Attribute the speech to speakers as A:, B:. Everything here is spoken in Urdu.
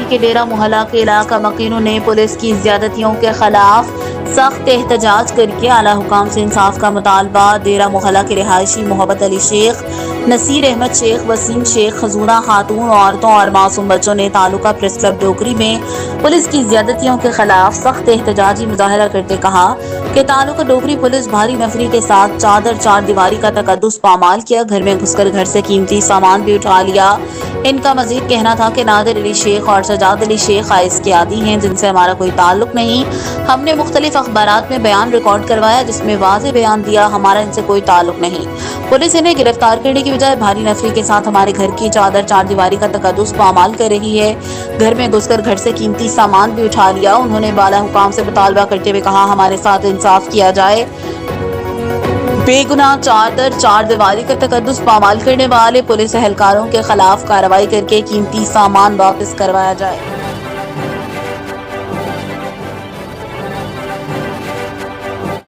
A: کے ڈیرہ محلہ کے علاقہ مکینوں نے پولیس کی زیادتیوں کے خلاف سخت احتجاج کر کے اعلیٰ حکام سے انصاف کا مطالبہ۔ ڈیرہ محلہ کے رہائشی محبت علی شیخ، نصیر احمد شیخ، وسیم شیخ، خزونہ خاتون، عورتوں اور معصوم بچوں نے تعلقہ پریس کلب ڈوگری میں پولیس کی زیادتیوں کے خلاف سخت احتجاجی مظاہرہ کرتے کہا کہ تعلقہ ڈوگری پولیس بھاری نفری کے ساتھ چار دیواری کا تقدس پامال کیا، گھر میں گھس کر گھر سے قیمتی سامان بھی اٹھا لیا۔ ان کا مزید کہنا تھا کہ نادر علی شیخ اور سجاد علی شیخ آئس کے عادی ہیں جن سے ہمارا کوئی تعلق نہیں۔ ہم نے مختلف اخبارات میں بیان ریکارڈ کروایا جس میں واضح بیان دیا ہمارا ان سے کوئی تعلق نہیں۔ پولیس انہیں گرفتار کرنے کی بجائے بھاری نفری کے ساتھ ہمارے گھر کی چار دیواری کا تقدس پامال کر رہی ہے، گھر میں گھس کر گھر سے قیمتی سامان بھی اٹھا لیا۔ انہوں نے بالا حکام سے مطالبہ کرتے ہوئے کہا ہمارے ساتھ انصاف کیا جائے، بے گناہ چار دیواری کا تقدس پامال کرنے والے پولیس اہلکاروں کے خلاف کارروائی کر کے قیمتی سامان واپس کروایا جائے۔